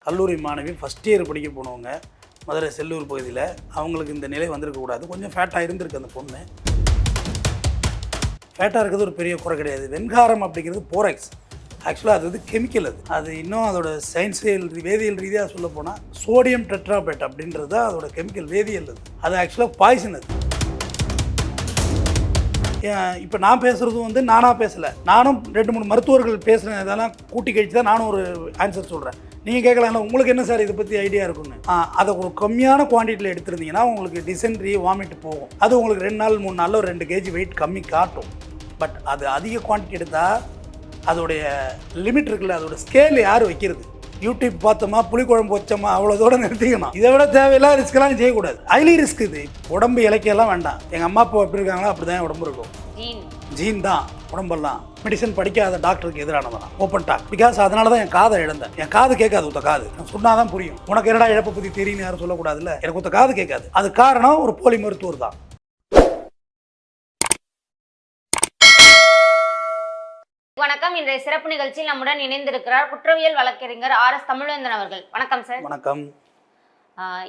கல்லூரி மாணவி first year படிக்க போனவங்க மதுரை செல்லூர் பகுதியில் அவங்களுக்கு இந்த நிலை வந்திருக்கக்கூடாது. கொஞ்சம் ஃபேட்டாக இருந்திருக்கு அந்த பொண்ணு. ஃபேட்டாக இருக்கிறது ஒரு பெரிய குறை கிடையாது. வெண்காரம் அப்படிங்கிறது போரெக்ஸ். ஆக்சுவலாக அது வந்து கெமிக்கல். அது இன்னும் அதோட சயின்ஸியல் வேதியியல் ரீதியாக சொல்ல போனால் சோடியம் டெட்ராபேட் அப்படின்றது தான் அதோட கெமிக்கல் வேதியியல். அது ஆக்சுவலாக பாய்சன். அது இப்போ நான் பேசுகிறதும் வந்து நானாக பேசலை, நானும் 2-3 மருத்துவர்கள் பேசுகிறேன். இதெல்லாம் கூட்டி கழிச்சு தான் நானும் ஒரு ஆன்சர் சொல்கிறேன். நீங்கள் கேட்கலாம் உங்களுக்கு என்ன சார் இதை பற்றி ஐடியா இருக்குன்னு. அதை ஒரு கம்மியான குவான்டிட்டியில் எடுத்துருந்தீங்கன்னா உங்களுக்கு டிசென்ட்ரி வாமிட் போகும். அது உங்களுக்கு 2 நாள் 3 நாளில் ஒரு 2 kg வெயிட் கம்மி காட்டும். பட் அது அதிக குவான்டிட்டி எடுத்தால் அதோடைய லிமிட் இருக்குல்ல, அதோட ஸ்கேல் யார் வைக்கிறது? யூடியூப் பார்த்தோமா, புளிக்குழம்பு வச்சோமா, அவ்வளோதோட நிறுத்திக்கணும். இதை விட தேவையில்லாத ரிஸ்க்கெல்லாம் செய்யக்கூடாது. Highly risk. இது உடம்பு இலக்கியெல்லாம் வேண்டாம். எங்கள் அம்மா அப்பா எப்படி இருக்காங்களோ அப்படி தான் உடம்பு இருக்கும். ஜீன் தான் உடம்பெல்லாம். மெடிசன் படிக்காத டாக்டருக்கு எதிரானதான் ஓப்பன் டாக். பிகாஸ் அதனால தான் என் காதை இழந்தேன். என் காது கேட்காது. ஒத்த காது நான் சொன்னால் தான் புரியும். உனக்கு என்னடா இழப்பை பற்றி தெரியும்னு யாரும் சொல்லக்கூடாதுல்ல. எனக்கு ஒத்த காது கேட்காது. அது காரணம் ஒரு போலி மருத்துவர் தான். வணக்கம். இன்றைய சிறப்பு நிகழ்ச்சியில் நம்முடன் இணைந்திருக்கிறார் குற்றவியல் வழக்கறிஞர் RS தமிழ்வேந்தன் அவர்கள். வணக்கம் சார். வணக்கம்.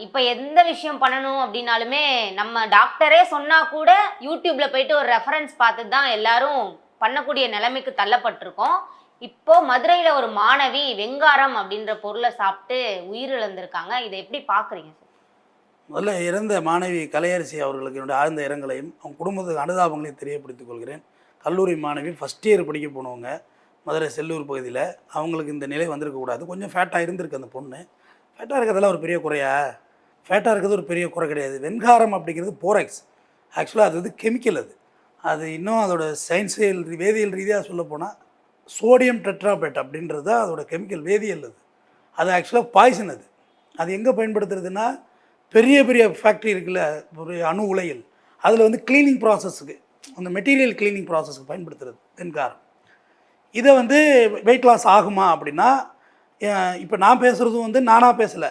இப்போ எந்த விஷயம் பண்ணணும் அப்படின்னாலுமே நம்ம டாக்டரே சொன்னா கூட யூடியூப்ல போயிட்டு ஒரு ரெஃபரன்ஸ் பார்த்து தான் எல்லாரும் பண்ணக்கூடிய நிலைமைக்கு தள்ளப்பட்டிருக்கோம். இப்போ மதுரையில ஒரு மாணவி வெங்காரம் அப்படின்ற பொருளை சாப்பிட்டு உயிரிழந்திருக்காங்க. இதை எப்படி பாக்குறீங்க சார்? முதல்ல இறந்த மாணவி கலையரசி அவர்களுக்கு என்னுடைய ஆழ்ந்த இரங்கலையும் அவங்க குடும்பத்துக்கு அனுதாபங்களையும் தெரியப்படுத்திக் கொள்கிறேன். கல்லூரி மாணவி ஃபஸ்ட் இயர் படிக்க போனவங்க மதுரை செல்லூர் பகுதியில் அவங்களுக்கு இந்த நிலை வந்திருக்கக்கூடாது. கொஞ்சம் ஃபேட்டாக இருந்திருக்கு அந்த பொண்ணு. ஃபேட்டாக இருக்கிறதெல்லாம் ஒரு பெரிய குறையா? ஃபேட்டாக இருக்கிறது ஒரு பெரிய குறை கிடையாது. வெண்காரம் அப்படிங்கிறது போரெக்ஸ். ஆக்சுவலாக அது வந்து கெமிக்கல். அது இன்னும் அதோட சயின்ஸியல் வேதியியல் ரீதியாக சொல்ல போனால் சோடியம் டெட்ராபேட் அப்படின்றது தான் அதோட கெமிக்கல் வேதியியல். அது ஆக்சுவலாக பாய்சன். அது எங்கே பயன்படுத்துறதுன்னா பெரிய பெரிய ஃபேக்ட்ரி இருக்குல்ல, ஒரு அணு உலையில், அதில் வந்து க்ளீனிங் ப்ராசஸுக்கு, அந்த மெட்டீரியல் க்ளீனிங் ப்ராசஸ்க்கு பயன்படுத்துறது வெண்காரம். இதை வந்து வெயிட் லாஸ் ஆகுமா அப்படின்னா, இப்போ நான் பேசுகிறதும் வந்து நானாக பேசலை,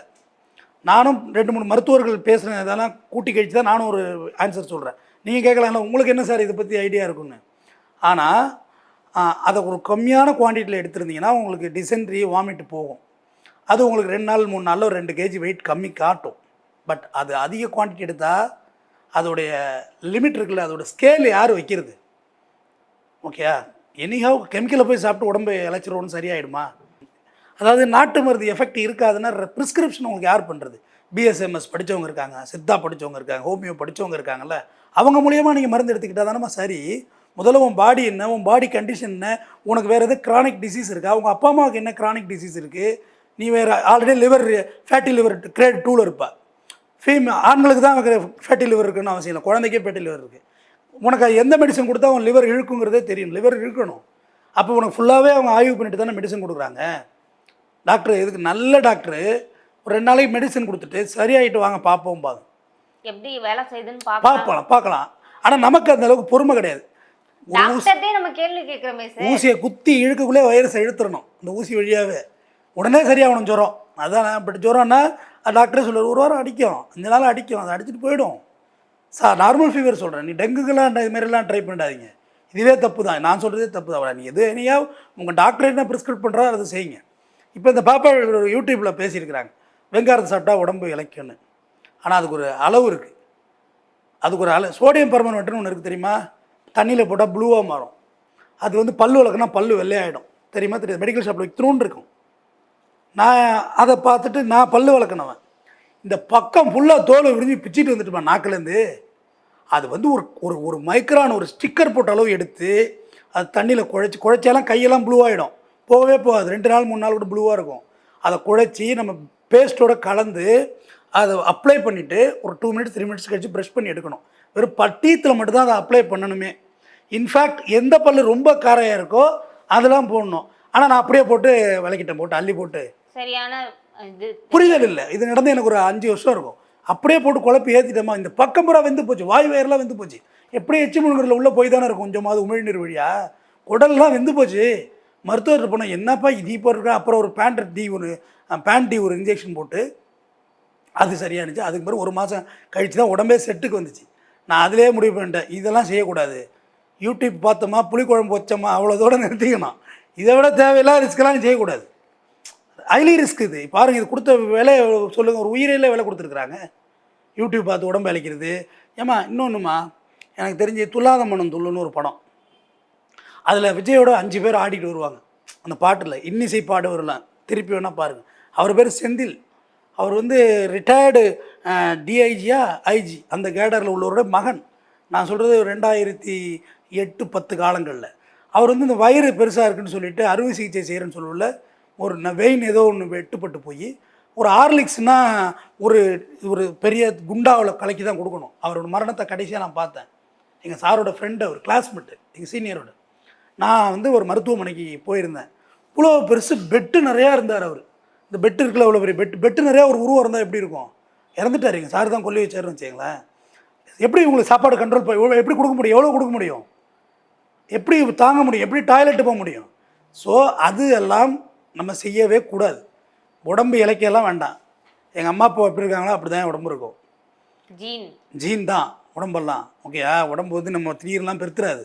நானும் 2-3 மருத்துவர்கள் பேசுகிறேன். இதெல்லாம் கூட்டி கழிச்சு தான் நானும் ஒரு ஆன்சர் சொல்கிறேன். நீங்கள் கேட்கலாம் உங்களுக்கு என்ன சார் இதை பற்றி ஐடியா இருக்குன்னு. ஆனால் அதை ஒரு கம்மியான குவான்டிட்டியில் எடுத்துருந்தீங்கன்னா உங்களுக்கு டிசென்ட்ரி வாமிட் போகும். அது உங்களுக்கு 2 நாள் 3 நாளில் ஒரு 2 kg வெயிட் கம்மி காட்டும். பட் அது அதிக குவான்டிட்டி எடுத்தால் அதோடைய லிமிட் இருக்குல்ல, அதோட ஸ்கேல் யார் வைக்கிறது? ஓகேயா? எனிஹவ் கெமிக்கலை போய் சாப்பிட்டு உடம்பு இழைச்சிருவோன்னு சரியாயிடுமா? அதாவது நாட்டு மருந்து எஃபெக்ட் இருக்காதுன்னா ப்ரிஸ்கிரிப்ஷன் உங்களுக்கு யார் பண்ணுறது? BSMS படித்தவங்க இருக்காங்க, சித்தா படித்தவங்க இருக்காங்க, ஹோமியோ படித்தவங்க இருக்காங்கல்ல, அவங்க மூலியமாக நீங்கள் மருந்து எடுத்துக்கிட்டால் தானே சரி. முதல்ல உன் பாடி என்ன, உன் பாடி கண்டிஷன் என்ன, உனக்கு வேறு எதாவது கிரானிக் டிசீஸ் இருக்கா, உங்கள் அப்பா அம்மாவுக்கு என்ன கிரானிக் டிசீஸ் இருக்குது, நீ வேறு already liver fatty liver great 2ல் இருப்பா. ஆண்களுக்கு தான் ஃபேட்டி லிவர் இருக்குன்னு அவசியம் இல்லை, குழந்தைக்கே ஃபேட்டி லிவர் இருக்குது. உனக்கு எந்த மெடிசன் கொடுத்தா உன் லிவர் இழுக்குங்கிறதே தெரியும். லிவர் இழுக்கணும். அப்போ உனக்கு ஃபுல்லாகவே அவங்க ஆய்வு பண்ணிட்டு தானே மெடிசன் கொடுக்குறாங்க. டாக்டர் இதுக்கு நல்ல டாக்டரு ஒரு 2 நாளைக்கு மெடிசன் கொடுத்துட்டு சரியாயிட்டு வாங்க பார்ப்போம் பாங்க, எப்படி வேலை செய்யுதுன்னு பார்க்கலாம். ஆனால் நமக்கு அந்த அளவுக்கு பொறுமை கிடையாது. நம்ம கேள்வி கேட்குறோமே சார். ஊசியை குத்தி இழுக்கக்குள்ளே வைரஸை இழுத்துடணும் அந்த ஊசி வழியாகவே, உடனே சரியாகணும் ஜுரம். அதான் பட் ஜுரம்னா டாக்டரே சொல்லுவார் 1 வாரம் அடிக்கும், 5 நாள் அடிக்கும், அதை அடிச்சுட்டு போயிடும். நார்மல் ஃபீவர் சொல்கிறேன். நீ டெங்குக்கெல்லாம் இதுமாரிலாம் ட்ரை பண்ணிடாதீங்க. இதுவே தப்பு தான், நான் சொல்கிறதே தப்பு தான். நீ எது என்னையா உங்கள் டாக்டர் என்ன ப்ரிஸ்கிரைப் பண்ணுறாரோ அதை செய்யுங்க. இப்போ இந்த பாப்பா யூடியூப்பில் பேசியிருக்கிறாங்க வெங்காரத்தை சாப்பிட்டா உடம்பு இளைக்குன்னு. ஆனால் அதுக்கு ஒரு அளவு இருக்குது. அதுக்கு ஒரு சோடியம் பெர்மனேட்னு ஒன்று இருக்குது தெரியுமா? தண்ணியில் போட்டால் ப்ளூவாக மாறும். அது வந்து பல்லு வளர்க்குனா பல்லு வெள்ளையாகிடும். தெரியுமா? தெரியாது. மெடிக்கல் ஷாப்பில் வைக்கணுன்னு இருக்கும். நான் அதை பார்த்துட்டு நான் பல்லு வளர்க்கணவன் இந்த பக்கம் ஃபுல்லாக தோலை விரிஞ்சு பிச்சுட்டு வந்துட்டுமா நாக்கிலேருந்து. அது வந்து ஒரு ஒரு மைக்ரான் ஒரு ஸ்டிக்கர் போட்ட அளவு எடுத்து அது தண்ணியில் குழைச்சாலாம் கையெல்லாம் ப்ளூ ஆகிடும். போகவே போகாது. 2 நாள் 3 நாள் கூட ப்ளூவாக இருக்கும். அதை குழைச்சி நம்ம பேஸ்ட்டோட கலந்து அதை அப்ளை பண்ணிவிட்டு ஒரு 2 மினிட்ஸ் 3 மினிட்ஸ் கழிச்சு ப்ரஷ் பண்ணி எடுக்கணும். வெறும் பட்டீத்தில் மட்டும்தான் அதை அப்ளை பண்ணணுமே. இன்ஃபேக்ட் எந்த பல்லு ரொம்ப காரையாக இருக்கோ அதெல்லாம் போடணும். ஆனால் நான் அப்படியே போட்டு விளக்கிட்டேன், போட்டு அள்ளி போட்டு. சரியான புரிதல் இல்லை. இது நடந்து எனக்கு ஒரு 5 வருஷம் இருக்கும். அப்படியே போட்டு குழப்பி ஏற்றிட்டோமா, இந்த பக்கம் பூரா வெந்து போச்சு, வாய் வயரெலாம் வெந்து போச்சு. எப்படி எச்சி முழுங்குறதுல உள்ளே போய் தானே இருக்கும் கொஞ்சமாவது உமிழ்நீர் வழியா, குடல்லாம் வெந்து போச்சு. மருத்துவர்கிட்ட போனால் என்னப்பா இது இப்போ இருக்கா. அப்புறம் ஒரு பேண்ட் ஒரு இன்ஜெக்ஷன் போட்டு அது சரியானுச்சு. அதுக்கு பிறகு 1 மாதம் கழித்து தான் உடம்பே செட்டுக்கு வந்துச்சு. நான் அதிலே முடிவு பண்ணிட்டேன், இதெல்லாம் செய்யக்கூடாது. யூடியூப் பார்த்தோமா, புளிக்குழம்பு வச்சோமா, அவ்வளோதோடு நிறுத்திக்கணும். இதை விட தேவையில்லாத ரிஸ்க்கெல்லாம் செய்யக்கூடாது. ஹைலி ரிஸ்க் இது. பாருங்கள், இது கொடுத்த விலை சொல்லுங்கள். ஒரு உயிரில் விலை கொடுத்துருக்குறாங்க. யூடியூப் பார்த்து உடம்பு அழைக்கிறது. ஏம்மா இன்னொன்றுமா, எனக்கு தெரிஞ்சு துல்லாத மனம் துள்ளுன்னு ஒரு படம். அதில் விஜயோட 5 பேர் ஆடிட்டு வருவாங்க அந்த பாட்டில். இன்னிசை பாடுவர்லாம் திருப்பி வேணால் பாருங்கள். அவர் பேர் செந்தில். அவர் வந்து ரிட்டையர்டு டிஐஜியா ஐஜி அந்த கேடரில் உள்ளவரோட மகன். நான் சொல்கிறது 2008-10 காலங்களில். அவர் வந்து இந்த வயிறு பெருசாக இருக்குன்னு சொல்லிட்டு அறுவை சிகிச்சை செய்கிறேன்னு சொல்லல, ஒரு வெயின் ஏதோ ஒன்று வெட்டுப்பட்டு போய் ஒரு ஹார்லிக்ஸ்னால் ஒரு பெரிய குண்டாவில் கலக்கி தான் கொடுக்கணும். அவரோட மரணத்தை கடைசியாக நான் பார்த்தேன். எங்கள் சாரோட ஃப்ரெண்டு, அவர் கிளாஸ்மேட்டு, எங்கள் சீனியரோட. நான் வந்து ஒரு மருத்துவமனைக்கு போயிருந்தேன். இவ்வளோ பெருசு பெட்டு நிறையா இருந்தார் அவர். இந்த பெட்டு இருக்குல்ல, அவ்வளோ பெரிய பெட்டு நிறையா ஒரு உருவம் இருந்தால் எப்படி இருக்கும்? இறந்துட்டார். எங்கள் சார் தான் கொல்லி வச்சாருன்னு வச்சுங்களேன். எப்படி உங்களுக்கு சாப்பாடு கண்ட்ரோல் பண்ணி எப்படி கொடுக்க முடியும்? எவ்வளோ கொடுக்க முடியும்? எப்படி தாங்க முடியும்? எப்படி டாய்லெட்டு போக முடியும்? ஸோ அது எல்லாம் நம்ம செய்யவே கூடாது. உடம்பு இலக்கியெல்லாம் வேண்டாம். எங்கள் அம்மா அப்பா எப்படி இருக்காங்களோ அப்படி தான் உடம்பு இருக்கும். ஜீன் தான் உடம்பெல்லாம். ஓகேயா? உடம்பு வந்து நம்ம திடீர்லாம் பெருத்துறாது.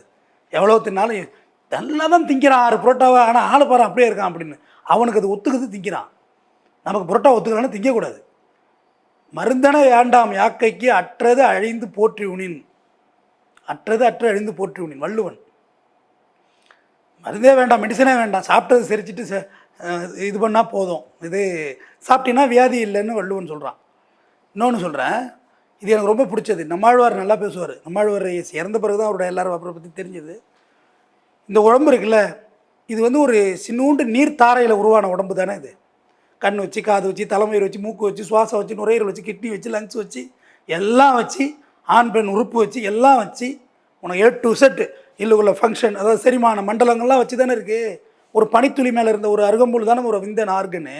எவ்வளோ தின்னாலும் நல்லா தான் திங்கிறான் 6 புரோட்டாவா, ஆனால் ஆளு பாரு அப்படியே இருக்கான் அப்படின்னு. அவனுக்கு அது ஒத்துக்குது, திங்கிறான். நமக்கு புரோட்டா ஒத்துக்கலான்னு திங்கக்கூடாது. மருந்தன வேண்டாம் யாக்கைக்கு அற்றது அழிந்து போற்றி உணின். அற்றது அழிந்து போற்றி உணின் வள்ளுவன். மருந்தே வேண்டாம், மெடிசனே வேண்டாம், சாப்பிட்டது செரிச்சிட்டு இது பண்ணால் போதும், இது சாப்பிட்டீங்கன்னா வியாதி இல்லைன்னு வள்ளுவன் சொல்கிறான். இன்னொன்று சொல்கிறேன், இது எனக்கு ரொம்ப பிடிச்சது. நம்மாழ்வார் நல்லா பேசுவார். நம்மாழ்வார் இறந்த பிறகு தான் அவரோட எல்லாரும் அவரை பற்றி தெரிஞ்சது. இந்த உடம்பு இருக்குல்ல, இது வந்து ஒரு சின்னூண்டு நீர் தாரையில் உருவான உடம்பு தானே இது. கண் வச்சு, காது வச்சு, தலைமயிர் வச்சு, மூக்கு வச்சு, சுவாசம் வச்சு, நுரையீரல் வச்சு, கிட்னி வச்சு, லங்ஸ் வச்சு, எல்லாம் வச்சு, ஆண் பெண் உறுப்பு வச்சு, எல்லாம் வச்சு உனக்கு A to Z இல்லுக்குள்ள ஃபங்க்ஷன், அதாவது செரிமான மண்டலங்கள்லாம் வச்சு தானே இருக்குது. ஒரு பனித்துளி மேலே இருந்த ஒரு அருகம்புல் தானே ஒரு விந்தன் ஆர்கன்னு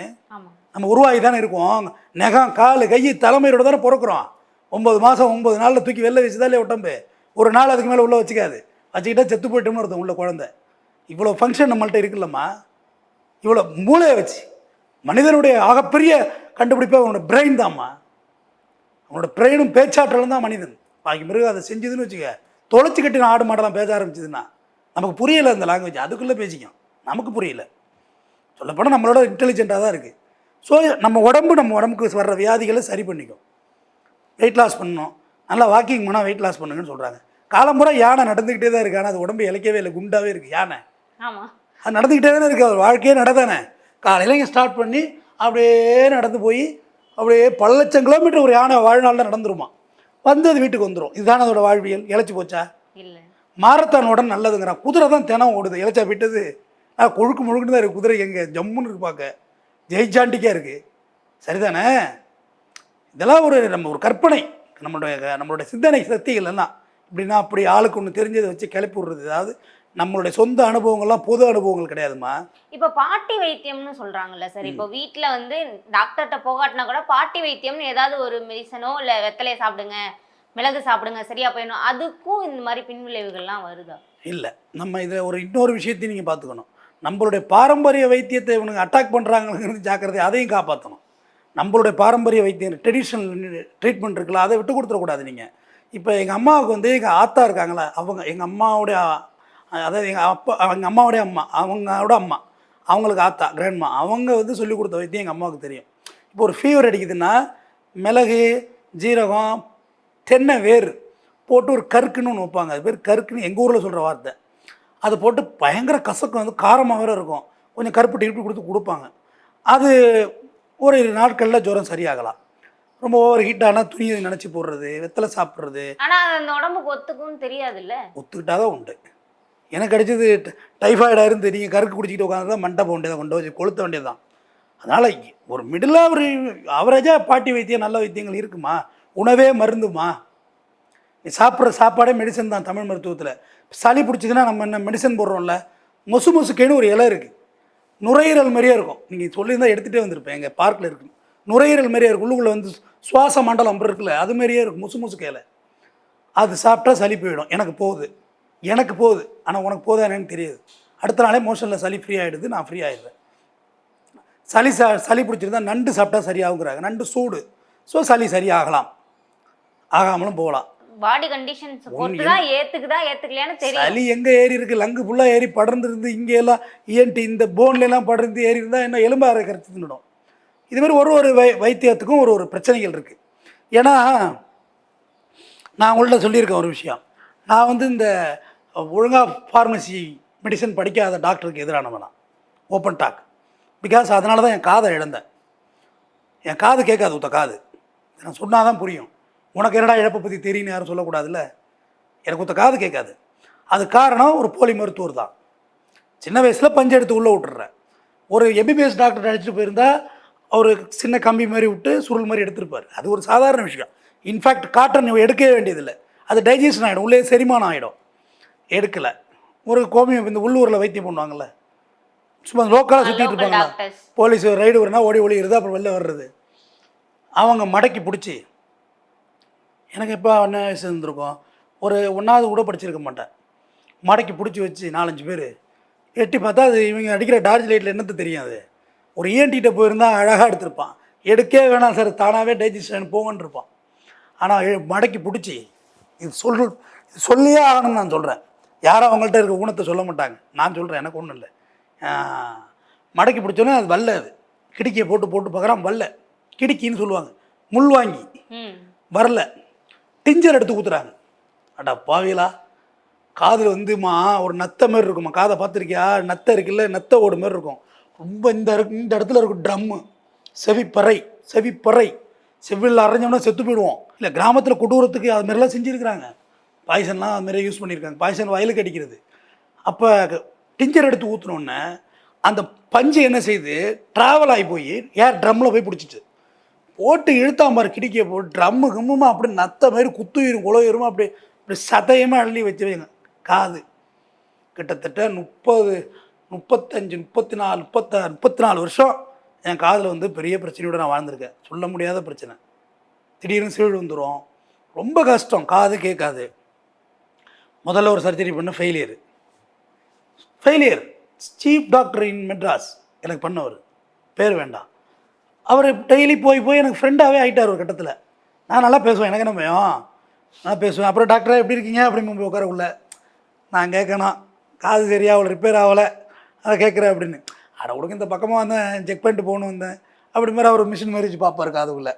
நம்ம உருவாகி தானே இருக்கோம். நெகம், கால், கை, தலைமையோட தானே பிறக்கிறோம். 9 மாதம் 9 நாளில் தூக்கி வெளில வச்சுதாலே உடம்பு. ஒரு நாள் அதுக்கு மேலே உள்ளே வச்சுக்காது. வச்சுக்கிட்டா செத்து போய்ட்டோம்னு அர்த்தம் உள்ள குழந்தை. இவ்வளோ ஃபங்க்ஷன் நம்மள்ட்ட இருக்குல்லம்மா. இவ்வளோ மூளையை வச்சு மனிதனுடைய ஆகப்பெரிய கண்டுபிடிப்பே அவனோட பிரெயின் தான்மா. அவனோட பிரெயினும் பேச்சாற்றலும் தான் மனிதன். பாக்கி மிருகம் அதை செஞ்சுதுன்னு வச்சுக்க, தொலைச்சி கட்டின ஆடு மாடெல்லாம் பேச ஆரம்பிச்சதுன்னா நமக்கு புரியலை அந்த லாங்குவேஜ். அதுக்குள்ளே பேசிக்கும், நமக்கு புரியல. சொல்லப்போனால் நம்மளோட இன்டெலிஜென்ட்டாக தான் இருக்குது. ஸோ நம்ம உடம்புக்கு வர்ற வியாதிகளை சரி பண்ணிக்கும். வெயிட் லாஸ் பண்ணணும், நல்லா வாக்கிங் போனால் வெயிட் லாஸ் பண்ணுங்கன்னு சொல்கிறாங்க. காலம்புற யானை நடந்துக்கிட்டே தான் இருக்குது, ஆனால் அது உடம்பு இழைக்கவே இல்லை, குண்டாகவே இருக்குது யானை. அது நடந்துக்கிட்டே தானே இருக்குது, அவர் வாழ்க்கையே நடதானே. காலையில் இங்கே ஸ்டார்ட் பண்ணி அப்படியே நடந்து போய் அப்படியே பல லட்சம் கிலோமீட்டர் ஒரு யானை வாழ்நாளில் நடந்துருமா, வந்து அது வீட்டுக்கு வந்துடும். இதுதானே அதோட வாழ்வியல். இழைச்சி போச்சா? இல்லை. மாரத்தான் உடனே நல்லதுங்கிறான். குதிரை தான் தினம் ஓடுது. இழைச்சா விட்டது கொழுக்கு முழுக்குன்னு தான் இருக்குது. குதிரை எங்கே ஜம்முன்னு இருக்கு, பார்க்க ஜெய்ஜாண்டிக்காக இருக்குது. சரிதானே? இதெல்லாம் நம்ம ஒரு கற்பனை, நம்மளுடைய சிந்தனை சக்திகள் எல்லாம் இப்படின்னா அப்படி ஆளுக்கு ஒன்று தெரிஞ்சதை வச்சு கிளப்பி விடுறது. அதாவது நம்மளுடைய சொந்த அனுபவங்கள்லாம் பொது அனுபவங்கள் கிடையாதுமா. இப்போ பாட்டி வைத்தியம்னு சொல்றாங்கல்ல சார், இப்போ வீட்டில் வந்து டாக்டர்கிட்ட போகாட்டினா கூட பாட்டி வைத்தியம்னு ஏதாவது ஒரு மெடிசனோ இல்லை வெத்தலையை சாப்பிடுங்க, மிளகு சாப்பிடுங்க, சரியா போயிடும், அதுக்கும் இந்த மாதிரி பின்விளைவுகள்லாம் வருதா? இல்லை. நம்ம இதில் இன்னொரு விஷயத்தையும் நீங்கள் பார்த்துக்கணும். நம்மளுடைய பாரம்பரிய வைத்தியத்தை இவனுக்கு அட்டாக் பண்ணுறாங்கிறது ஜாக்கிரதை, அதையும் காப்பாற்றணும். நம்மளுடைய பாரம்பரிய வைத்தியம் ட்ரெடிஷ்னல் ட்ரீட்மெண்ட் இருக்குல்ல, அதை விட்டு கொடுத்துடக்கூடாது. நீங்கள் இப்போ எங்கள் அம்மாவுக்கு வந்து எங்கள் ஆத்தா இருக்காங்களா, அவங்க எங்கள் அம்மாவுடைய, அதாவது எங்கள் அம்மாவுடைய அம்மா, அவங்களோட அம்மா, அவங்களுக்கு ஆத்தா கிராண்ட்மா, அவங்க வந்து சொல்லிக் கொடுத்த வைத்தியம் எங்கள் அம்மாவுக்கு தெரியும். இப்போ ஒரு ஃபீவர் அடிக்குதுன்னா மிளகு, ஜீரகம், தென்னை வேர் போட்டு ஒரு கருக்குன்னு ஒன்று வைப்பாங்க. அது பேர் கருக்குன்னு எங்கள் ஊரில் சொல்கிற வார்த்தை. அதை போட்டு பயங்கர கசக்கம், வந்து காரமாக வேறு இருக்கும், கொஞ்சம் கருப்பு டிருப்பி கொடுப்பாங்க. அது ஒரு நாட்களில் ஜுரம் சரியாகலாம். ரொம்ப ஓவர் ஹீட் ஆனால் துணியை நினச்சி போடுறது, வெத்தலை சாப்பிட்றது. ஆனால் அந்த உடம்புக்கு ஒத்துக்கும்னு தெரியாதுல்ல. ஒத்துக்கிட்டால் தான் உண்டு. எனக்கு அடித்தது டைஃபாய்டாக இருந்து நீங்கள் கருக்கு குடிச்சிக்கிட்டு உட்காந்து தான் மண்டை போக வேண்டியதான், கொண்டு வச்சு கொளுத்த வேண்டியது தான். அதனால் ஒரு மிடிலாக ஒரு அவரேஜாக பாட்டி வைத்தியம் நல்ல வைத்தியங்கள் இருக்குமா. உணவே மருந்துமா. நீ சாப்பிட்ற சாப்பாடே மெடிசன் தான். தமிழ் மருத்துவத்தில் சளி பிடிச்சிதுன்னா நம்ம என்ன மெடிசன் போடுறோம்ல, மொசுக்கேன்னு ஒரு இலை இருக்குது, நுரையீரல் மாதிரியே இருக்கும். நீங்கள் சொல்லியிருந்தால் எடுத்துகிட்டே வந்திருப்பேன். எங்கள் பார்க்கில் இருக்குது, நுரையீரல் மாதிரியே இருக்கும். உள்ளுக்குள்ளே வந்து சுவாச மண்டலம் இருக்குல்ல, அது மாதிரியே இருக்கும், முசுக்கு இலை. அது சாப்பிட்டா சளி போயிடும். எனக்கு போகுது, ஆனால் உனக்கு போதா என்னன்னு தெரியாது. அடுத்த நாளே மோஷனில் சளி ஃப்ரீ ஆகிடுது, நான் ஃப்ரீ ஆகிடுவேன். சளி பிடிச்சிருந்தா நண்டு சாப்பிட்டா சரியாகுங்கிறாங்க. நண்டு சூடு, ஸோ சளி சரியாகலாம், ஆகாமலும் போகலாம். பாடி கண்டிஷன்ஸ் பொறுத்து தான் ஏத்துக்கலையான்னு தெரியும். சளி எங்கே ஏறி இருக்கு, லங்கு ஃபுல்லாக ஏறி படர்ந்துருந்து, இங்கே எல்லாம் இஎன்டி இந்த போன்லாம் படர்ந்து ஏறி இருந்தால் என்ன எலும்பு அரைக்கிறது தின்னுடும். இதுமாதிரி ஒரு வைத்தியத்துக்கும் ஒரு பிரச்சனைகள் இருக்குது. ஏன்னா நான் உங்கள்கிட்ட சொல்லியிருக்கேன் ஒரு விஷயம். நான் வந்து இந்த ஒழுங்காக ஃபார்மசி மெடிசன் படிக்காத டாக்டருக்கு எதிரானவனா, ஓப்பன் டாக். பிகாஸ் அதனால தான் என் காதை இழந்தேன். என் காது கேட்காது, ஊத்த காது. நான் சொன்னால் தான் புரியும். உனக்கு என்னடா இழப்பை பற்றி தெரியுன்னு யாரும் சொல்லக்கூடாதுல்ல. எனக்கு ஊத்த காது கேட்காது. அது காரணம் ஒரு போலி மருத்துவர் தான். சின்ன வயசில் பஞ்சு எடுத்து உள்ளே விட்டுறேன். ஒரு எம்பிபிஎஸ் டாக்டர் அடிச்சுட்டு போயிருந்தா அவர் சின்ன கம்பி மாதிரி விட்டு சுருள் மாதிரி எடுத்துருப்பார். அது ஒரு சாதாரண விஷயம். இன்ஃபேக்ட் காட்டன் எடுக்கவே வேண்டியதில்லை, அது டைஜஷன் ஆகிடும், உள்ளே செரிமானம் ஆகிடும். எடுக்கலை. ஒரு கோமியம் இந்த உள்ளூரில் வைத்தியம் பண்ணுவாங்கள்ல, சும்மா லோக்கலாக சுற்றிட்டு இருப்பாங்களா, போலீஸ் ரைடு வரனா ஓடி ஒளிகிறது, அப்புறம் வெளில வர்றது. அவங்க மடக்கி பிடிச்சி, எனக்கு எப்போ என்ன வயசு இருந்திருக்கும், ஒரு 1வது கூட படிச்சிருக்க மாட்டேன், மடக்கி பிடிச்சி வச்சு 4-5 பேர் எட்டி பார்த்தா அது இவங்க அடிக்கிற டார்ச் லைட்டில் என்னத்து தெரியும். அது ஒரு இஎன்டிகிட்ட போயிருந்தால் அழகாக எடுத்திருப்பான். எடுக்கவே வேணாம் சார், தானாகவே டைஜஷன் போங்கன்னு இருப்பான். ஆனால் மடக்கி பிடிச்சி இது சொல்லியே ஆகணும்னு நான் சொல்கிறேன். யாரும் அவங்கள்ட்ட இருக்க ஊனத்தை சொல்ல மாட்டாங்க, நான் சொல்கிறேன், எனக்கு ஒன்றும் இல்லை. மடக்கி பிடிச்சோன்னே அது வல்ல, அது கிடுக்கியை போட்டு பார்க்குறான், வல்ல கிடுக்கின்னு சொல்லுவாங்க, முள் வாங்கி வரல, டிஞ்சர் எடுத்து ஊற்றுறாங்க. அடா பாவிலா, காதில் வந்துமா ஒரு நத்தை மாதிரி இருக்குமா, காதை பார்த்துருக்கியா, நத்தை இருக்குல்ல, நத்தை ஓடு மாதிரி இருக்கும், ரொம்ப இந்த இடத்துல இருக்கும் ட்ரம்மு, செவிப்பறை செவ்வில் அரைஞ்சோம்னா செத்து போயிடுவோம். இல்லை கிராமத்தில் கொடூரத்துக்கு அது மாதிரிலாம் செஞ்சுருக்கிறாங்க. பாய்சன்லாம் அது மாதிரி யூஸ் பண்ணியிருக்காங்க, பாய்சன் வயலுக்கு அடிக்கிறது. அப்போ டிஞ்சர் எடுத்து ஊற்றினோன்னே அந்த பஞ்சு என்ன செய்யுது, ட்ராவல் ஆகி போய் ஏர் ட்ரம்மில் போய் பிடிச்சிச்சு. போட்டு இழுத்தாம்பார் கிடிக்கியை போட்டு ட்ரம்மு கம்முமா அப்படி நத்த மாதிரி குத்துயிரும் குலயிரும், அப்படி சதையமாக அள்ளி வச்சுருவீங்க. காது கிட்டத்தட்ட 30, 35, 34, 36, 34 வருஷம் என் காதில் வந்து பெரிய பிரச்சனையோடு நான் வாழ்ந்திருக்கேன். சொல்ல முடியாத பிரச்சனை. திடீர்னு சீழ் வந்துடும், ரொம்ப கஷ்டம், காது கேட்காது. முதல்ல ஒரு சர்ஜரி பண்ண ஃபெயிலியர். சீஃப் டாக்டர் இன் மெட்ராஸ் எனக்கு பண்ணவர், பேர் வேண்டாம். அவர் டெய்லி போய் எனக்கு ஃப்ரெண்டாகவே ஆகிட்டார் ஒரு கட்டத்தில். நான் நல்லா பேசுவேன், எனக்கு என்ன பயம், நான் பேசுவேன். அப்புறம் டாக்டரே எப்படி இருக்கீங்க அப்படின்னு போய் உட்காரக்குள்ள நான் கேட்கணும், காது சரியாக அவ்வளோ ரிப்பேர் ஆகலை, அதை கேட்குறேன் அப்படின்னு. அட உனக்கு இந்த பக்கமாக வந்தேன், செக் பண்ணிட்டு போகணும் வந்தேன் அப்படி மாதிரி அவர் மிஷின் மாதிரி வச்சு பார்ப்பார் காதுக்குள்ளே,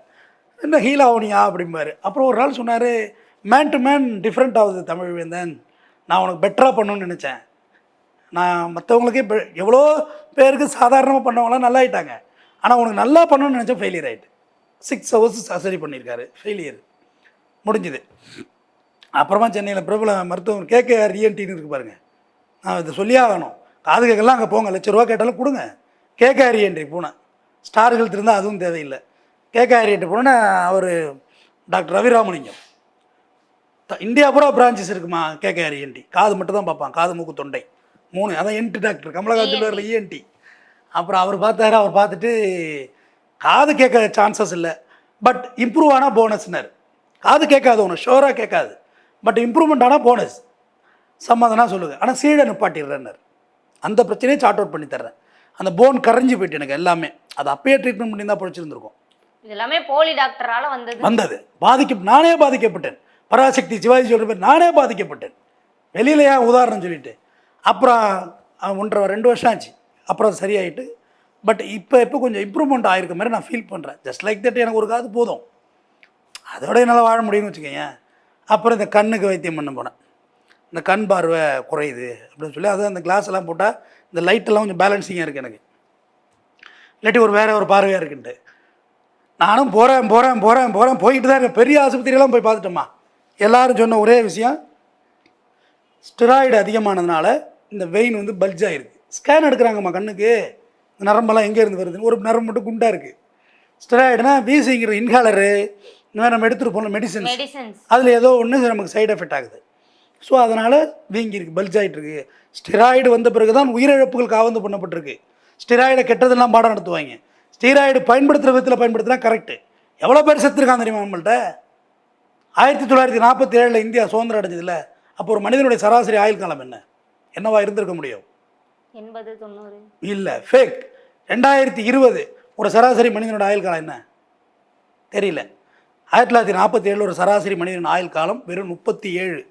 என்ன ஹீல் ஆகணியா அப்படிம்பாரு. அப்புறம் ஒரு நாள் சொன்னார், மேன் டு மேன் டிஃப்ரெண்ட் ஆகுது தமிழ் வேந்தன், நான் உனக்கு பெட்டராக பண்ணணும்னு நினச்சேன். நான் மற்றவங்களுக்கே எவ்வளோ பேருக்கு சாதாரணமாக பண்ணவங்களாம் நல்லா ஆகிட்டாங்க, ஆனால் உனக்கு நல்லா பண்ணணும்னு நினச்சா ஃபெயிலியர் ஆகிட்டு. 6 ஹவர்ஸ் சர்ஜரி பண்ணியிருக்காரு, ஃபெயிலியர் முடிஞ்சுது. அப்புறமா சென்னையில் பிரபல மருத்துவர் கேகேஆர் இஎன்டின்னு இருக்குது பாருங்கள், நான் இதை சொல்லியே ஆகணும், காது கேட்கலாம் அங்கே போங்க, ₹1,00,000 கேட்டாலும் கொடுங்க. கேகேஆர் இஎன்டி போனேன், ஸ்டார் ஹெல்த் இருந்தால் அதுவும் தேவையில்லை. கேகேஆர் இஎன்டி போனேன்னா அவர் டாக்டர் ரவிராமலிங்கம், இந்தியா பூரா பிரான்ச்சஸ் இருக்குமா கேகேஆர் இஎன்டி, காது மட்டும் தான் பார்ப்பான், காது மூக்கு தொண்டை 3, அதான் என்டி டாக்டர் கமலஹாசன் பேரில் இஎன்டி. அப்புறம் அவர் பார்த்தாரு, அவர் பார்த்துட்டு காது கேட்க சான்சஸ் இல்லை, பட் இம்ப்ரூவ் ஆனால் போனஸ்னார். காது கேட்காது ஒன்று ஷோராக கேட்காது, பட் இம்ப்ரூவ்மெண்ட் ஆனால் போனஸ், சம்மந்தனா சொல்லுங்கள், ஆனால் சீடை நிப்பாட்டிடுறேன்னார். அந்த பிரச்சனையை சார்ட் அவுட் பண்ணி தர்றேன். அந்த போன் கரைஞ்சி போயிட்டு எனக்கு எல்லாமே, அது அப்பயே ட்ரீட்மெண்ட் பண்ணி தான் பிடிச்சிருந்துருக்கும். இது எல்லாமே போலி டாக்டரால் வந்தது. நானே பாதிக்கப்பட்டேன். பராசக்தி சிவாஜி சொல்கிற பேர், நானே பாதிக்கப்பட்டேன். வெளியில் ஏன் உதாரணம் சொல்லிட்டு. அப்புறம் 1.5-2 வருஷம் ஆச்சு, அப்புறம் சரியாயிட்டு. பட் இப்போ கொஞ்சம் இம்ப்ரூவ்மெண்ட் ஆகிருக்க மாதிரி நான் ஃபீல் பண்ணுறேன். ஜஸ்ட் லைக் தட், எனக்கு ஒரு காது போதும், அதோட என்னால் வாழ முடியும்னு வச்சுக்கோங்க. அப்புறம் இந்த கண்ணுக்கு வைத்தியம் பண்ண போனேன். இந்த கண் பார்வை குறையுது அப்படின்னு சொல்லி, அது அந்த கிளாஸ் எல்லாம் போட்டால் இந்த லைட்டெல்லாம் கொஞ்சம் பேலன்சிங்காக இருக்குது எனக்கு, இல்லாட்டி வேறு ஒரு பார்வையாக இருக்குன்ட்டு நானும் போகிறேன் போய்கிட்டு தான் இருக்கேன். பெரிய ஆஸ்பத்திரியெல்லாம் போய் பார்த்துட்டோம்மா. எல்லோரும் சொன்ன ஒரே விஷயம், ஸ்டெராய்டு அதிகமானதுனால இந்த வெயின் வந்து பல்ஜ் ஆகிருக்கு. ஸ்கேன் எடுக்கிறாங்கம்மா கண்ணுக்கு, இந்த நரம்பெல்லாம் எங்கேருந்து வருதுன்னு, ஒரு நரம்பு மட்டும் குண்டாக இருக்குது. ஸ்டெராய்டுனா வீசிங்கிற இன்ஹாலரு, இந்த மாதிரி நம்ம எடுத்துகிட்டு போன மெடிசன்ஸ், அதில் ஏதோ ஒன்று நமக்கு சைடு எஃபெக்ட் ஆகுது. ஸோ அதனால் வீங்கிருக்கு, பல்ஜ் ஆகிட்டுருக்கு. ஸ்டெராய்டு வந்த பிறகு தான் உயிரிழப்புகள் காவந்து பண்ணப்பட்டிருக்கு. ஸ்டெராய்டை கெட்டதெல்லாம் பாடம் நடத்துவாங்க. ஸ்டெராய்டு பயன்படுத்துகிற விதத்தில் பயன்படுத்தினா கரெக்டு. எவ்வளோ பேர் செத்துருக்காங்க தெரியுமா நம்மள்கிட்ட? 1947 இந்தியா சுதந்திரம் அடைஞ்சதில்ல, அப்போ ஒரு மனிதனுடைய சராசரி ஆயுள் காலம் என்னவா இருந்திருக்க முடியும்? 80-90 இல்லை, ஃபேக். 2020 ஒரு சராசரி மனிதனோட ஆயுள் காலம் என்ன தெரியல. 1947 ஒரு சராசரி மனிதன் ஆயுள் காலம் வெறும் 37.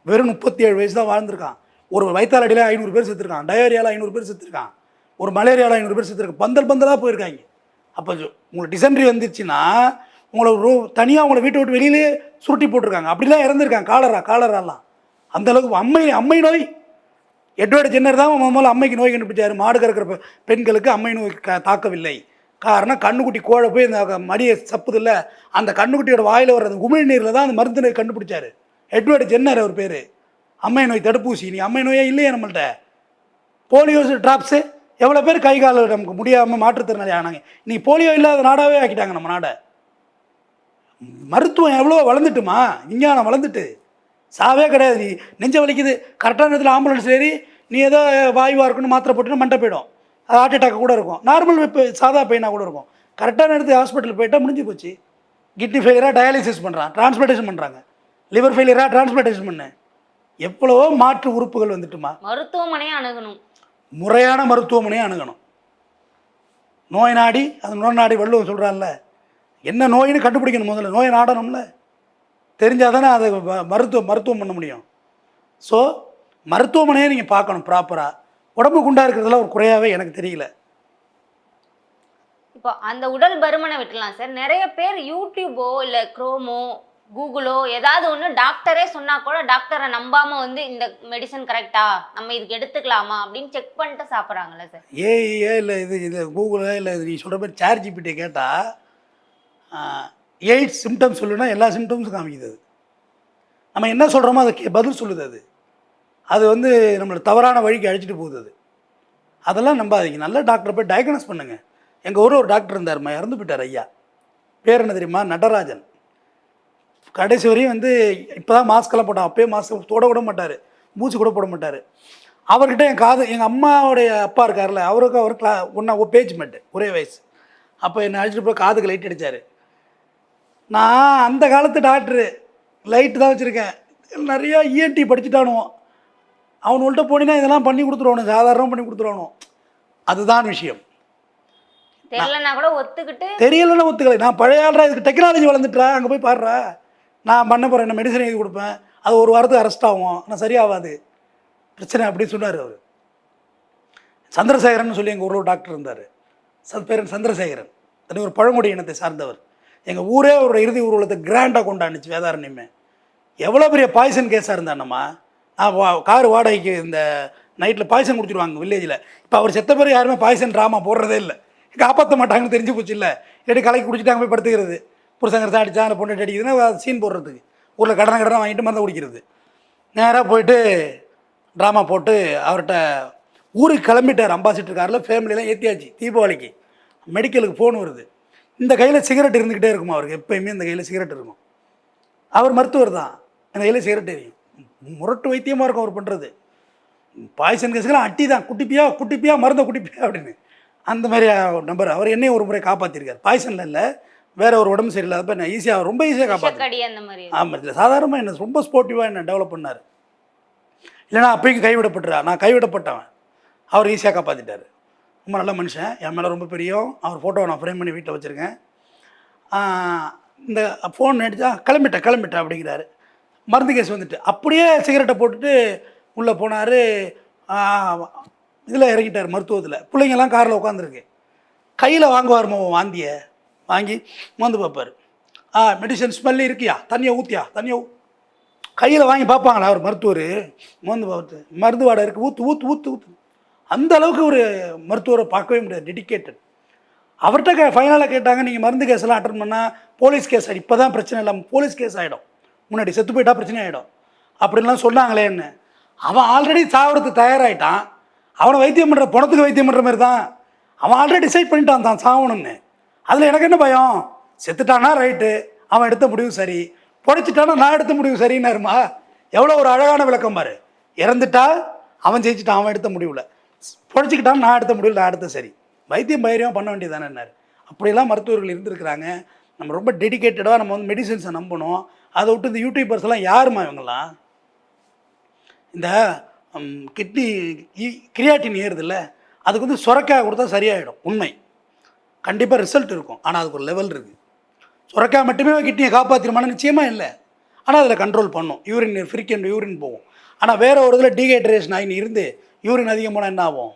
வெறும் 37 வயசு தான் வாழ்ந்திருக்கான். ஒரு வயிற்றால் அடியில் 500 பேர் செத்துருக்கான், டயரியாவில் 500 பேர் செத்துருக்கான், ஒரு மலேரியாவில் 500 பேர் செத்துருக்கான், பந்தலாக போயிருக்காங்க. அப்போ உங்களுக்கு டிசென்ட்ரி வந்துருச்சுன்னா உங்களை தனியாக உங்களை வீட்டை விட்டு வெளியிலே சுருட்டி போட்டிருக்காங்க. அப்படிலாம் இறந்துருக்காங்க. காலராலாம் அந்தளவுக்கு. அம்மை நோய் எட்வர்டு ஜென்னர் தான் முதல்ல அம்மைக்கு நோய் கண்டுபிடிச்சார். மாடு கறக்கிற பெண்களுக்கு அம்மை நோய் தாக்கவில்லை. காரணம் கண்ணுக்குட்டி கோழை போய் இந்த மடியை சப்புதில்ல, அந்த கண்ணுக்குட்டியோட வாயில் வர்றது உமிழ்நீரில் தான் அந்த மருந்து கண்டுபிடிச்சார் எட்வர்டு ஜென்னர். அவர் பேர். அம்மை நோய் தடுப்பூசி நீ அம்மை நோயே இல்லையே நம்மள்கிட்ட. போலியோ ட்ராப்ஸு எவ்வளோ பேர் கை கால் நமக்கு முடியாமல் மாற்றுத்திறனாளி ஆனாங்க. நீ போலியோ இல்லாத நாடாகவே ஆக்கிட்டாங்க நம்ம நாடை. மருத்துவம் எவ்வளோ வளர்ந்துட்டுமா, விஞ்ஞானம் வளர்ந்துட்டு. சாவே கிடையாது. நீ நெஞ்ச வலிக்குது, கரெக்டான நேரத்தில் ஆம்புலன்ஸ் ஏறி நீ ஏதோ வாயுவாக இருக்குன்னு மாத்திரை போட்டுன்னா மண்டை போயிடும். அது ஹார்ட் அட்டாக் கூட இருக்கும், நார்மல் இப்போ சாதா பெயினாக கூட இருக்கும். கரெக்டான நேரத்தில் ஹாஸ்பிட்டல் போயிட்டால் முடிஞ்சு போச்சு. கிட்னி ஃபெயிலியராக டயாலிசிஸ் பண்ணுறான், டிரான்ஸ்பிளான்டேஷன் பண்ணுறாங்க. லிவர் ஃபெயிலியராக டிரான்ஸ்பிளான்டேஷன் பண்ணு. எவ்வளவோ மாற்று உறுப்புகள் வந்துட்டுமா. மருத்துவமனையை அணுகணும், முறையான மருத்துவமனையை அணுகணும். நோய் நாடி அது நோய் நாடி வள்ளுவம் சொல்கிறான்ல, என்ன நோயின்னு கண்டுபிடிக்கணும். முதல்ல நோயை நாடணும்ல, தெரிஞ்சால் தானே அதை மருத்துவம் பண்ண முடியும். ஸோ மருத்துவமனையை நீங்கள் பார்க்கணும் ப்ராப்பராக. உடம்பு குண்டாக இருக்கிறதுலாம் ஒரு குறையாகவே எனக்கு தெரியல. இப்போ அந்த உடல் பருமனை விட்டுலாம் சார். நிறைய பேர் யூடியூபோ இல்லை குரோமோ கூகுளோ ஏதாவது ஒன்று டாக்டரே சொன்னால் கூட டாக்டரை நம்பாமல் வந்து இந்த மெடிசன் கரெக்டா, நம்ம இதுக்கு எடுத்துக்கலாமா அப்படின்னு செக் பண்ணிட்டு சாப்பிட்றாங்களே சார். இல்லை இது கூகுளோ இல்லை நீ சொல்கிற மாதிரி ChatGPT கேட்டால் 8 சிம்டம்ஸ் சொல்லுன்னா எல்லா சிம்டம்ஸும் காமிக்குது. அது நம்ம என்ன சொல்கிறோமோ அதை பதில் சொல்லுது. அது வந்து நம்மளை தவறான வழிக்கு அழைச்சிட்டு போகுது. அதெல்லாம் நம்பாதீங்க. நல்ல டாக்டரை போய் டயக்னோஸ் பண்ணுங்கள். எங்கள் ஊரில் ஒரு டாக்டர் இருந்தார், இறந்து போயிட்டார் ஐயா. பேர் என்ன தெரியுமா? நடராஜன். கடைசி வரையும் வந்து இப்போ தான் மாஸ்க்கெல்லாம் போட்டான். அப்போயே மாஸ்க் தொட விட மாட்டார், மூச்சு கூட போட மாட்டார். அவர்கிட்ட எங்கள் அம்மாவுடைய அப்பா இருக்கார்ல, அவருக்கு அவர் பேஜ் மேட்டு, ஒரே வயசு. அப்போ என்னை அழைச்சிட்டு போய் காதுக்கு லைட் அடித்தார். நான் அந்த காலத்து டாக்டரு, லைட்டு தான் வச்சுருக்கேன். நிறையா ENT படிச்சுட்டானுவோம். அவனுள்கிட்ட போனீங்கன்னா இதெல்லாம் பண்ணி கொடுத்துருவானு, சாதாரணமாக பண்ணி கொடுத்துருவானு. அதுதான் விஷயம். தெரியலன்னா கூட ஒத்துக்கிட்டு, தெரியலன்னா ஒத்துக்கலை. நான் பழைய ஆள்றா, இதுக்கு டெக்னாலஜி வளர்ந்துட்டா, அங்கே போய் பாடுறா, நான் பண்ண போகிறேன், என்ன மெடிசன் எழுதி கொடுப்பேன், அது ஒரு வாரத்துக்கு அரெஸ்ட் ஆகும், ஆனால் சரியாகாது பிரச்சனை அப்படின்னு சொன்னார் அவர். சந்திரசேகரன் சொல்லி எங்கள் ஊரில் ஒரு டாக்டர் இருந்தார். பேர் சந்திரசேகரன். அது ஒரு பழங்குடி இனத்தை சார்ந்தவர். எங்கள் ஊரே அவரோட இறுதி ஊர்வலத்தை கிராண்டாக கொண்டாடுச்சு வேதாரண்யமே. எவ்வளோ பெரிய பாய்சன் கேஸாக இருந்தாண்ணம்மா. நான் கார் வாடகைக்கு இந்த நைட்டில் பாய்சன் குடிச்சிடுவாங்க வில்லேஜில். இப்போ அவர் செத்த பேர் யாருமே பாய்சன் ட்ராமா போடுறதே இல்லை, காப்பாற்ற மாட்டாங்கன்னு தெரிஞ்சு போச்சு. இல்லை இல்லாட்டி கலைக்கு குடிச்சிட்டாங்க போய் படுத்துக்கிறது. புருஷங்கர் அடித்தா அந்த பொண்ணு அடிக்குதுன்னா சீன் போடுறதுக்கு ஊரில் கடனை வாங்கிட்டு மருந்து குடிக்கிறது. நேராக போயிட்டு ட்ராமா போட்டு அவர்கிட்ட ஊருக்கு கிளம்பிட்டார். அம்பாசிடர் காரில் ஃபேமிலியெலாம் ஏற்றியாச்சு. தீபாவளிக்கு மெடிக்கலுக்கு ஃபோன் வருது. இந்த கையில் சிகரெட் இருந்துக்கிட்டே இருக்குமா அவருக்கு, எப்போயுமே இந்த கையில் சிகரெட் இருக்கும். அவர் மருத்துவர் தான், இந்த கையில் சிகரெட் எரியும். முரட்டு வைத்தியமாக இருக்கும் அவர் பண்ணுறது. பாய்சன் கேஸுக்கெல்லாம் அட்டி தான், குட்டிப்பியா மருந்தை குட்டிப்பியா அப்படின்னு. அந்த மாதிரி நம்பர் அவர் என்னையும் ஒரு முறை காப்பாற்றிருக்கார். பாய்சனில் இல்லை, வேற ஒரு உடம்பு சரியில்லாதப்ப என்ன ரொம்ப ஈஸியாக காப்பாற்று. ஆமாம், இல்லை சாதாரணமாக என்ன ரொம்ப ஸ்போர்ட்டிவாக என்ன டெவலப் பண்ணார். இல்லைனா அப்பயும் நான் கைவிடப்பட்டவன். அவர் ஈஸியாக காப்பாற்றிட்டார். ரொம்ப நல்ல மனுஷன், என் மேலே ரொம்ப பிரியம். அவர் ஃபோட்டோவை நான் ஃப்ரேம் பண்ணி வீட்டில் வச்சுருக்கேன். இந்த ஃபோன் அடித்தா கிளம்பிட்டேன் அப்படிங்கிறாரு. மருந்து கேஸ் வந்துட்டு அப்படியே சிகரெட்டை போட்டுட்டு உள்ளே போனார். இதில் இறங்கிட்டார் மருத்துவத்தில். பிள்ளைங்கள்லாம் காரில் உட்காந்துருக்கு. கையில் வாங்குவார் வாந்தியை வாங்கி மருந்து பார்ப்பார். மெடிசன் ஸ்மெல்லு இருக்கியா, தண்ணியை ஊற்றியா கையில் வாங்கி பார்ப்பாங்களா அவர் மருத்துவர். மருந்து பார்த்து மருந்து வாடகை இருக்குது, ஊற்று. அந்த அளவுக்கு ஒரு மருத்துவரை பார்க்கவே முடியாது, டெடிக்கேட்டட். அவர்கிட்ட ஃபைனலாக கேட்டாங்க, நீங்கள் மருந்து கேஸெல்லாம் அட்டன் பண்ணால் போலீஸ் கேஸ் ஆகிடும். இப்போ தான் பிரச்சனை இல்லாமல் போலீஸ் கேஸ் ஆகிடும், முன்னாடி செத்து போயிட்டா பிரச்சனை ஆகிடும் அப்படின்லாம் சொன்னாங்களேன்னு. அவன் ஆல்ரெடி சாவறதுக்கு தயாராகிட்டான். அவனை வைத்தியம் பண்ணுற பணத்துக்கு வைத்தியம் பண்ணுற மாதிரி தான். அவன் ஆல்ரெடி டிசைட் பண்ணிட்டான் தான் சாவணும்னு. அதில் எனக்கு என்ன பயம்? செத்துட்டானா ரைட்டு, அவன் எடுத்த முடிவு சரி, பொழைச்சிட்டானா நான் எடுத்த முடிவு சரின்னாருமா. எவ்வளோ ஒரு அழகான விளக்கம் பாரு. இறந்துட்டா அவன் ஜெயிச்சிட்டான், அவன் எடுத்த முடிவில். பொழைச்சிக்கிட்டான் நான் எடுத்த முடிவில், நான் எடுத்த சரி. வைத்தியம் பயிரியம் பண்ண வேண்டியதானேன்னாரு. அப்படியெல்லாம் மருத்துவர்கள் இருந்திருக்கிறாங்க. நம்ம ரொம்ப டெடிக்கேட்டடாக நம்ம வந்து மெடிசன்ஸை நம்பணும். அதை விட்டு இந்த யூடியூபர்ஸ் எல்லாம் யாருமா இவங்கெல்லாம்? இந்த கிட்னி கிரியாட்டின் ஏறுதில்ல, அதுக்கு வந்து சுரக்காய் கொடுத்தா சரியாயிடும். உண்மை, கண்டிப்பாக ரிசல்ட் இருக்கும். ஆனால் அதுக்கு ஒரு லெவல் இருக்குது. சுரக்காய் மட்டுமே கிட்னியை காப்பாற்றிடுமான்னு நிச்சயமாக இல்லை. ஆனால் அதில் கண்ட்ரோல் பண்ணும். யூரின் ஃப்ரீக்வெண்ட் யூரின் போகும். ஆனால் வேறு ஒரு இதில் டீஹைட்ரேஷன் ஆகி இருந்து யூரின் அதிகம் போனால் என்ன ஆகும்?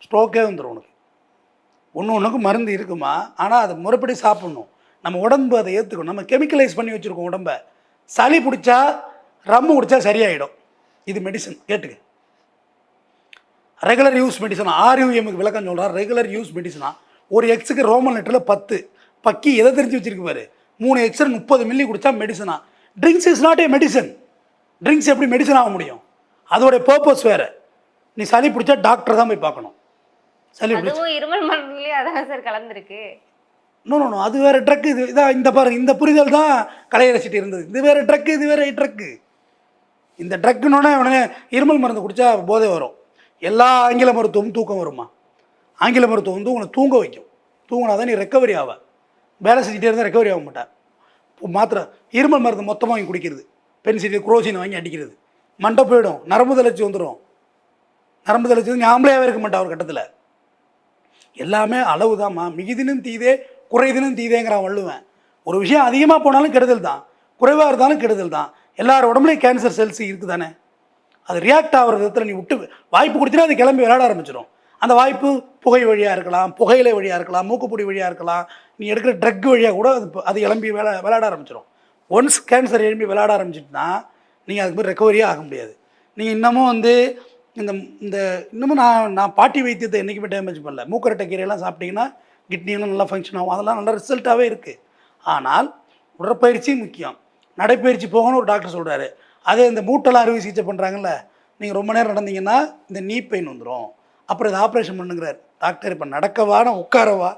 ஸ்ட்ரோக்கே வந்துடும் உனக்கு. ஒன்றுக்கும் மருந்து இருக்குமா, ஆனால் அதை முறைப்படி சாப்பிட்ணும். நம்ம உடம்பு அதை ஏற்றுக்கணும். நம்ம கெமிக்கலைஸ் பண்ணி வச்சுருக்கோம் உடம்பை. சளி பிடிச்சா ரம்மு குடித்தா சரியாயிடும். இது மெடிசன் கேட்டுக்க. ரெகுலர் யூஸ் மெடிசனா, ஆர்யூஎம்க்கு விளக்கம் சொல்கிறார். ரெகுலர் யூஸ் மெடிசனா ஒரு எக்ஸுக்கு ரோமன் லெட்டரில் 10 பக்கி எதை தெரிஞ்சு வச்சிருக்கு பாரு. 3 எக்ஸர் 30 மில்லி குடித்தா மெடிசனா. Drinks is not a medicine. Drinks எப்படி மெடிசன் ஆக முடியும்? அதோடைய பர்பஸ் வேறு. நீ சளி பிடிச்சா டாக்டர் தான் போய் பார்க்கணும். சளி பிடிச்சா இருமல் மருந்துலேயே அதான் சார் கலந்துருக்கு. நோ, அது வேறு ட்ரக்கு. இது இதான் இந்த பாருங்க, இந்த புரிதல் தான் கலையரசிட்டு இருந்தது. இது வேறு ட்ரக்கு, இது வேறு ட்ரக்கு. இந்த ட்ரக்குன்னொடனே உடனே இருமல் மருந்து குடித்தா போதை வரும். எல்லா ஆங்கில மருத்துவமும் தூக்கம் வருமா? ஆங்கில மருத்துவம் வந்து உங்களை தூங்க வைக்கும். தூங்கினா தான் நீ ரெக்கவரி ஆவ. வேலை செஞ்சுட்டே இருந்தால் ரெக்கவரி ஆக மாட்டேன். மாத்திரை இருமல் மருந்து மொத்தமாக வாங்கி குடிக்கிறது, பென்சில் குரோசின் வாங்கி அடிக்கிறது, மண்டை போயிடும், நரம்பு தளர்ச்சி வந்துடும். நரம்பு தளர்ச்சி ஞாபகவே இருக்க மாட்டேன் ஒரு கட்டத்தில். எல்லாமே அளவு தான்மா. மிகுதினும் தீதே குறைதினும் தீதேங்கிறான் வள்ளுவன். ஒரு விஷயம் அதிகமாக போனாலும் கெடுதல் தான், குறைவாக இருந்தாலும் கெடுதல் தான். எல்லாரோட உடம்புலையும் கேன்சர் செல்ஸ் இருக்குது தானே. அது ரியாக்ட் ஆகிற விதத்தில் நீ விட்டு வாய்ப்பு கொடுத்தீங்கன்னா அது கிளம்பி விளையாட ஆரம்பிச்சிடும். அந்த வாய்ப்பு புகை வழியாக இருக்கலாம், புகையிலை வழியாக இருக்கலாம், மூக்குப்பொடி வழியாக இருக்கலாம், நீ எடுக்கிற ட்ரக் வழியாக கூட அது கிளம்பி விளையாட ஆரம்பிச்சிடும். ஒன்ஸ் கேன்சர் எழும்பி விளையாட ஆரம்பிச்சிட்டுனா நீங்கள் அதுக்கு மாதிரி ரெக்கவரியே ஆக முடியாது. நீங்கள் இன்னமும் வந்து இன்னமும் நான் பாட்டி வைத்தியத்தை என்றைக்குமே டேமேஜ் பண்ணல. மூக்கரட்டை கீரையெல்லாம் சாப்பிட்டீங்கன்னா கிட்னியெல்லாம் நல்லா ஃபங்க்ஷன் ஆகும். அதெல்லாம் நல்ல ரிசல்ட்டாகவே இருக்குது. ஆனால் உடற்பயிற்சி முக்கியம். நடைப்பயிற்சி போகணும்னு ஒரு டாக்டர் சொல்கிறாரு. அதே இந்த மூட்டெல்லாம் அறுவை சிகிச்சை பண்ணுறாங்கல்ல, நீங்கள் ரொம்ப நேரம் நடந்தீங்கன்னா இந்த நீ பெயின் வந்துடும், அப்புறம் இதை ஆப்ரேஷன் பண்ணுங்கிறார் டாக்டர். இப்போ நடக்கவா, நான் உட்காரவா,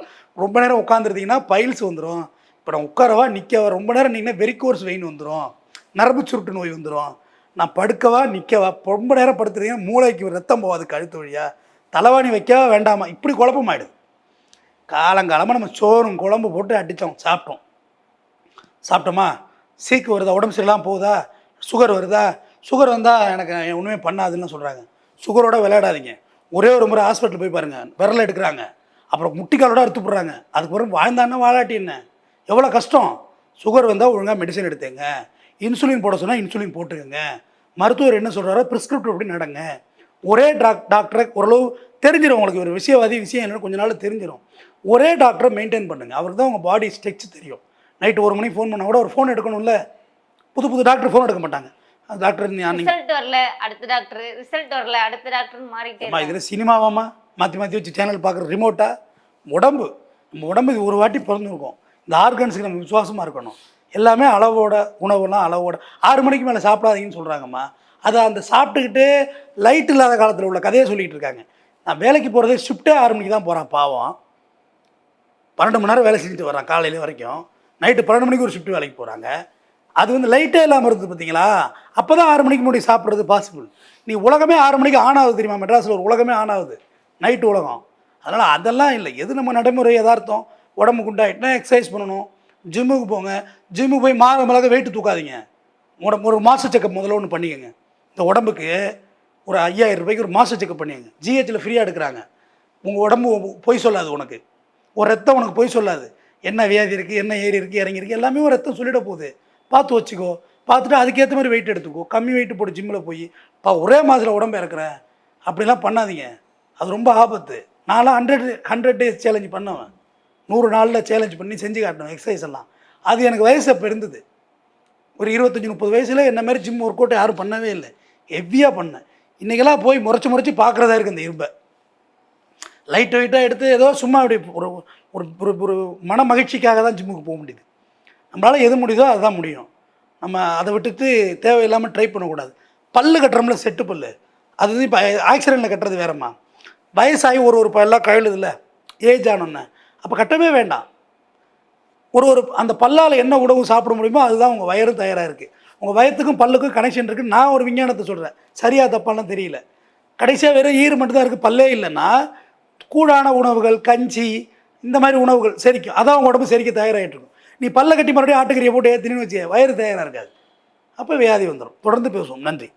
ரொம்ப நேரம் உட்காந்துருந்தீங்கன்னா பைல்ஸ் வந்துடும். இப்போ நான் உட்காரவா நிற்கவா, ரொம்ப நேரம் நீங்கள் வெரிகோர்ஸ் வெயின் வந்துடும், நரம்பு சுருட்டு நோய் வந்துடும். நான் படுக்கவா நிற்கவா, ரொம்ப நேரம் படுத்துறீங்கன்னா மூளைக்கு ரத்தம் போகாது கழுத்து வழியாக, தலைவாணி வைக்கவா வேண்டாமா, இப்படி குழப்பமாயிடுது. காலங்காலமாக நம்ம சோறும் குழம்பு போட்டு அடித்தோம், சாப்பிட்டோமா, சீக்கு வருதா, உடம்பு சரியில்லாமல் போகுதா, சுகர் வருதா, சுகர் வந்தால் எனக்கு ஒன்றுமே பண்ணாதுன்னு சொல்கிறாங்க. சுகரோட விளையாடாதீங்க. ஒரே ஒரு முறை ஹாஸ்பிட்டல் போய் பாருங்கள், விரல் எடுக்கிறாங்க, அப்புறம் முட்டிக்காலோட அறுத்து போடுறாங்க. அதுக்கப்புறம் வாழ்ந்தான்னா வாழாட்டி என்ன, எவ்வளோ கஷ்டம். சுகர் வந்தால் ஒழுங்காக மெடிசன் எடுத்துங்க, இன்சுலின் போட சொன்னால் இன்சுலின் போட்டுக்கோங்க, மருத்துவர் என்ன சொல்கிறாரோ ப்ரிஸ்கிரிப்டிவ் அப்படி நடங்க. ஒரே டாக்டரை ஓரளவு தெரிஞ்சிடும் உங்களுக்கு, ஒரு விஷயம் என்னென்னு கொஞ்ச நாள் தெரிஞ்சிடும். ஒரே டாக்டரை மெயின்டைன் பண்ணுங்கள். அவருக்கு தான் உங்கள் பாடி ஸ்ட்ரெச் தெரியும். நைட்டு 1 மணிக்கு ஃபோன் பண்ணால் கூட ஒரு ஃபோன் எடுக்கணும்ல. புது டாக்டர் ஃபோன் எடுக்க மாட்டாங்க. அந்த டாக்டர் ரிசல்ட் வரல அடுத்த டாக்டர், ரிசல்ட் வரல அடுத்த டாக்டர் மாறிட்டே இருக்கு. இதில் சினிமாவாமா மாற்றி வச்சு சேனல் பார்க்குற ரிமோட்டா? நம்ம உடம்பு இது ஒரு வாட்டி பிறந்துருக்கோம். இந்த ஆர்கன்ஸுக்கு நம்ம விசுவாசமாக இருக்கணும். எல்லாமே அளவோட, உணவுலாம் அளவோட. 6 மணிக்கு மேலே சாப்பிடாதீங்கன்னு சொல்கிறாங்கம்மா. அதை அந்த சாப்பிட்டுக்கிட்டு லைட் இல்லாத காலத்தில் உள்ள கதையை சொல்லிகிட்டு இருக்காங்க. நான் வேலைக்கு போகிறதே ஷிஃப்ட்டே 6 மணிக்கு தான் போகிறேன். பாவம் 12 மணி நேரம் வேலை செஞ்சுட்டு வரான் காலையில் வரைக்கும். நைட்டு 12 மணிக்கு ஒரு ஷிஃப்ட் வேலைக்கு போகிறாங்க. அது வந்து லைட்டே இல்லாமல் இருக்குது பார்த்தீங்களா? அப்போ தான் 6 மணிக்கு முன்னாடி சாப்பிட்றது பாசிபிள். நீ உலகமே 6 மணிக்கு ஆன் ஆகுது தெரியுமா? மெட்ராஸில் ஒரு உலகமே ஆன் ஆகுது, நைட்டு உலகம். அதனால் அதெல்லாம் இல்லை. எது நம்ம நடைமுறை யதார்த்தம். உடம்பு குண்டாயிட்டுனா எக்ஸசைஸ் பண்ணணும், ஜிம்முக்கு போங்க. ஜிம்முக்கு போய் மிளக வெயிட்டு தூக்காதீங்க. ஒரு மாத செக்கப் முதல்ல ஒன்று பண்ணிக்கோங்க. இந்த உடம்புக்கு ஒரு 5000 ரூபாய்க்கு ஒரு மாத செக்கப் பண்ணிக்கோங்க. ஜிஹெச்சில் ஃப்ரீயாக எடுக்கிறாங்க. உங்கள் உடம்பு பொய் சொல்லாது. உனக்கு ஒரு ரத்தம் உனக்கு பொய் சொல்லாது. என்ன வியாதி இருக்குது, என்ன ஏறி இருக்குது, இறங்கி இருக்குது, எல்லாமே ஒரு ரத்தம் சொல்லிட போகுது. பார்த்து வச்சுக்கோ. பார்த்துட்டு அதுக்கேற்ற மாதிரி வெயிட் எடுத்துக்கோ. கம்மி வெயிட்டு போட்டு ஜிம்மில் போய் ஒரே மாதத்தில் உடம்பு இறக்குறேன் அப்படிலாம் பண்ணாதீங்க. அது ரொம்ப ஆபத்து. நான்லாம் 100 டேஸ் சேலஞ்ச் பண்ணுவேன். 100 நாளில் சேலஞ்ச் பண்ணி செஞ்சு காட்டினேன் எக்ஸசைஸ் எல்லாம். அது எனக்கு வயசு அப்போ இருந்தது. ஒரு 25-30 வயசில் என்ன மாதிரி ஜிம் ஒர்க் அவுட் யாரும் பண்ணவே இல்லை. ஹெவியாக பண்ணேன். இன்றைக்கெல்லாம் போய் முறைச்சி பார்க்குறதா இருக்குது. இந்த இரும்பை லைட் வெயிட்டாக எடுத்து ஏதோ சும்மா அப்படி ஒரு மன மகிழ்ச்சிக்காக தான் ஜிம்முக்கு போக முடியுது. நம்மளால் எது முடியுதோ அதுதான் முடியும். நம்ம அதை விட்டுட்டு தேவையில்லாமல் ட்ரை பண்ணக்கூடாது. பல்லு கட்டுறோம்ல, செட்டு பல்லு, அது வந்து இப்போ ஆக்சிடெண்ட்டில் கட்டுறது வேறம்மா. வயசாகி ஒரு பல்லாம் கழுதுல ஏஜ் ஆனோன்னு அப்போ கட்டவே வேண்டாம். அந்த பல்லால் என்ன உணவு சாப்பிட முடியுமோ அதுதான் உங்கள் வயிறு தயாராக இருக்குது. உங்கள் வயத்துக்கும் பல்லுக்கும் கனெக்ஷன் இருக்குது. நான் ஒரு விஞ்ஞானத்தை சொல்கிறேன், சரியாக தப்பாலாம் தெரியல. கடைசியாக வெறும் ஈறு மட்டும்தான் இருக்குது, பல்லே இல்லைன்னா கூடான உணவுகள், கஞ்சி, இந்த மாதிரி உணவுகள் செரிக்கும். அதான் உங்கள் உடம்பு செரிக்க தயாராகிட்டு இருக்கும். நீ பல்ல கட்டி மறுபடியும் ஆட்டுக்கறியை போட்டு ஏற்றினு வச்சு வயிறு தயாராக இருக்காது. அப்போ வியாதி வந்துடும். தொடர்ந்து பேசுவோம். நன்றி.